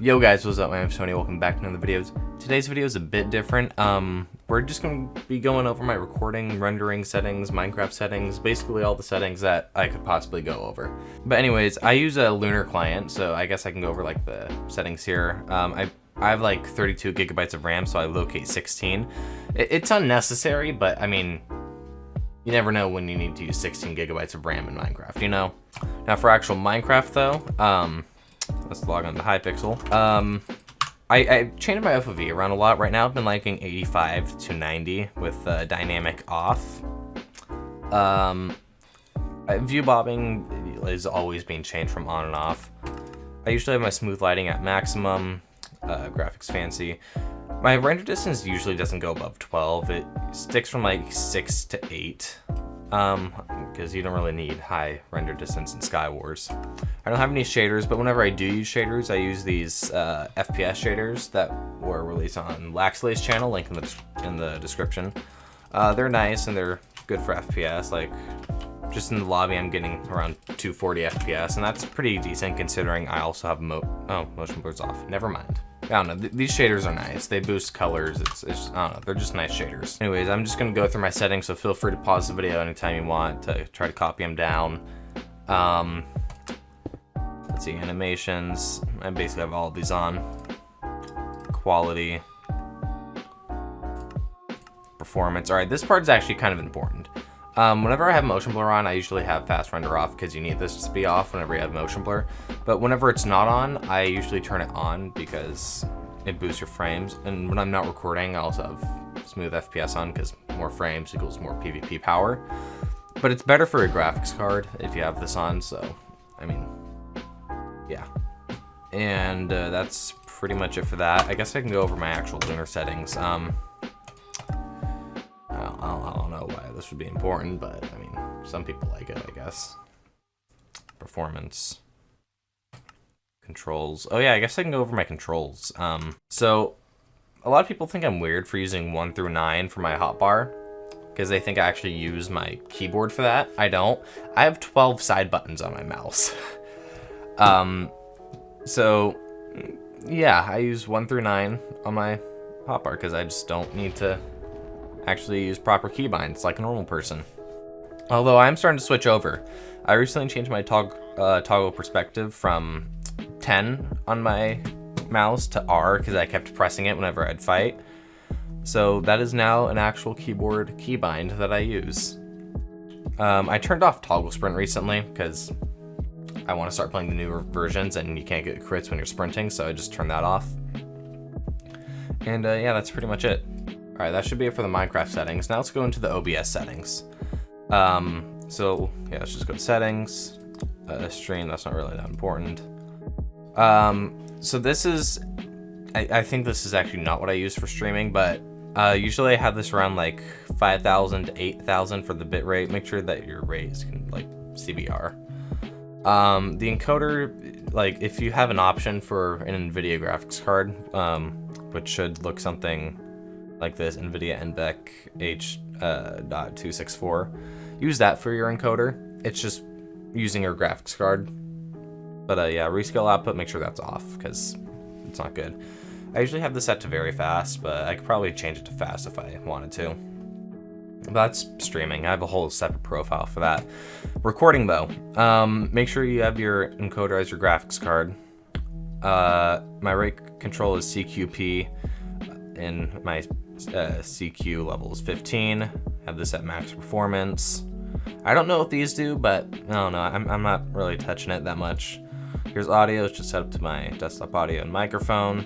Yo guys, what's up? My name's Tony. Welcome back to another videos. Today's video is a bit different. We're just going to be going over my recording, rendering settings, Minecraft settings, basically all the settings that I could possibly go over. But anyways, I use a Lunar Client, so I guess I can go over like the settings here. I have like 32 gigabytes of RAM, so I locate 16. It's unnecessary, but I mean, you never know when you need to use 16 gigabytes of RAM in Minecraft, you know? Now for actual Minecraft though, let's log on to Hypixel. I changed my FOV around a lot. Right now I've been liking 85 to 90 with dynamic off. View bobbing is always being changed from on and off. I usually have my smooth lighting at maximum, graphics fancy. My render distance usually doesn't go above 12. It sticks from like 6 to 8. Because you don't really need high render distance in Skywars. I don't have any shaders, but whenever I do use shaders, I use these FPS shaders that were released on Laxley's channel, link in the description. They're nice and they're good for FPS. Like, just in the lobby, I'm getting around 240 FPS, and that's pretty decent considering I also have motion blur's off. Never mind. I don't know, these shaders are nice. They boost colors. It's I don't know, they're just nice shaders. Anyways, I'm just gonna go through my settings, so feel free to pause the video anytime you want to try to copy them down. Let's see, animations. I basically have all of these on. Quality. Performance. All right, this part is actually kind of important. Whenever I have motion blur on, I usually have fast render off because you need this to be off whenever you have motion blur. But whenever it's not on, I usually turn it on because it boosts your frames. And when I'm not recording, I also have smooth FPS on because more frames equals more PvP power. But it's better for a graphics card if you have this on, so, I mean, yeah. And that's pretty much it for that. I guess I can go over my actual Lunar settings. I don't know why this would be important, but I mean, some people like it, I guess. Performance. Controls. Oh yeah, I guess I can go over my controls. So a lot of people think I'm weird for using 1 through 9 for my hotbar, because they think I actually use my keyboard for that. I don't. I have 12 side buttons on my mouse. So yeah, I use 1 through 9 on my hotbar because I just don't need to actually use proper keybinds like a normal person. Although I'm starting to switch over. I recently changed my toggle perspective from 10 on my mouse to R because I kept pressing it whenever I'd fight. So that is now an actual keyboard keybind that I use. I turned off toggle sprint recently because I want to start playing the newer versions and you can't get crits when you're sprinting, so I just turned that off. And yeah, that's pretty much it. Alright, that should be it for the Minecraft settings. Now let's go into the OBS settings. So yeah, let's just go to settings, stream, that's not really that important. So this is, I think this is actually not what I use for streaming, but usually I have this around like 5,000 to 8,000 for the bitrate. Make sure that your rates can like CBR. The encoder, like if you have an option for an NVIDIA graphics card, which should look something like this, NVIDIA NVEC H.264. Use that for your encoder. It's just using your graphics card. But yeah, rescale output, make sure that's off because it's not good. I usually have this set to very fast, but I could probably change it to fast if I wanted to. But that's streaming. I have a whole separate profile for that. Recording though, make sure you have your encoder as your graphics card. My rate control is CQP, and my CQ level is 15. Have this at max performance. I don't know what these do, but I don't know. I'm not really touching it that much. Here's audio. It's just set up to my desktop audio and microphone.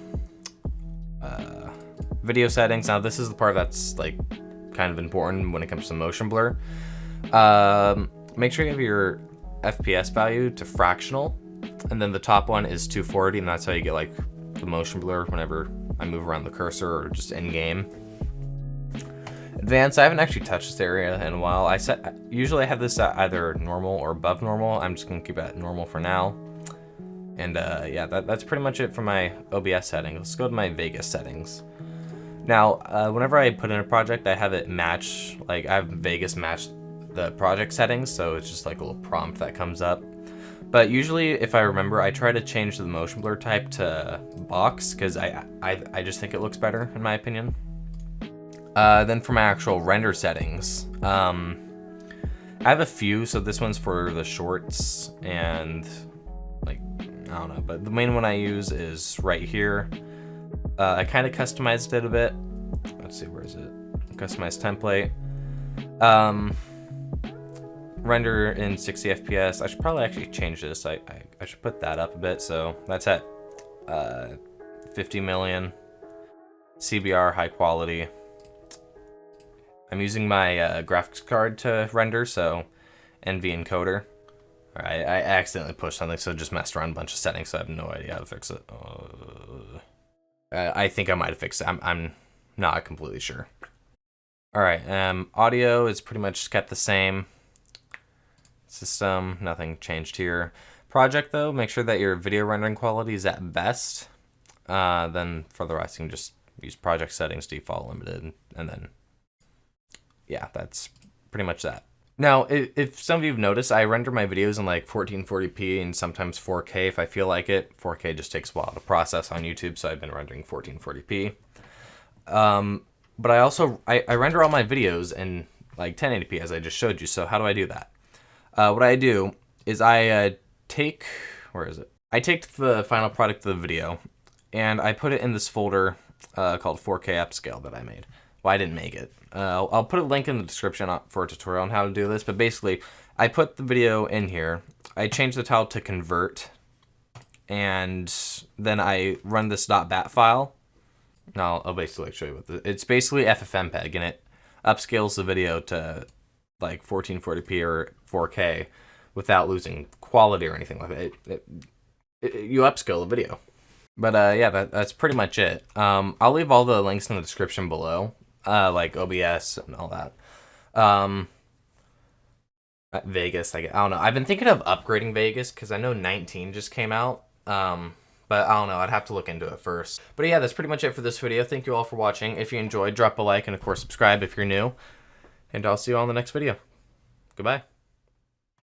Video settings. Now this is the part that's like kind of important when it comes to motion blur. Make sure you have your FPS value to fractional, and then the top one is 240, and that's how you get like the motion blur whenever I move around the cursor or just in game. Advanced, I haven't actually touched this area in a while. Usually I have this at either normal or above normal. I'm just gonna keep it at normal for now. And yeah, that's pretty much it for my OBS settings. Let's go to my Vegas settings. Now, whenever I put in a project, I have it match, like I have Vegas match the project settings, so it's just like a little prompt that comes up. But usually, if I remember, I try to change the motion blur type to box because I just think it looks better in my opinion. Then for my actual render settings, I have a few. So this one's for the shorts and like, I don't know, but the main one I use is right here. I kind of customized it a bit. Let's see, where is it? Customize template. Render in 60 FPS. I should probably actually change this. I should put that up a bit. So that's at 50 million CBR, high quality. I'm using my graphics card to render, so NV encoder. All right, I accidentally pushed something, so just messed around a bunch of settings, so I have no idea how to fix it. I think I might have fixed it. I'm not completely sure. All right, audio is pretty much kept the same. System, nothing changed here. Project though, make sure that your video rendering quality is at best. Then for the rest, you can just use project settings, default, limited, and then yeah, that's pretty much that. Now, if some of you have noticed, I render my videos in like 1440p and sometimes 4K if I feel like it. 4K just takes a while to process on YouTube, so I've been rendering 1440p. But I also I render all my videos in like 1080p as I just showed you. So how do I do that? What I do is I take, where is it? I take the final product of the video and I put it in this folder called 4K Upscale that I made. Well, I didn't make it. I'll put a link in the description for a tutorial on how to do this, but basically I put the video in here. I change the title to convert and then I run this .bat file. Now I'll basically show you what it's basically FFmpeg and it upscales the video to like 1440p or 4K without losing quality or anything like that. You upscale the video. But yeah, that's pretty much it. I'll leave all the links in the description below, like OBS and all that. Vegas, I don't know. I've been thinking of upgrading Vegas because I know 19 just came out. But I don't know. I'd have to look into it first. But yeah, that's pretty much it for this video. Thank you all for watching. If you enjoyed, drop a like and of course subscribe if you're new. And I'll see you all in the next video. Goodbye.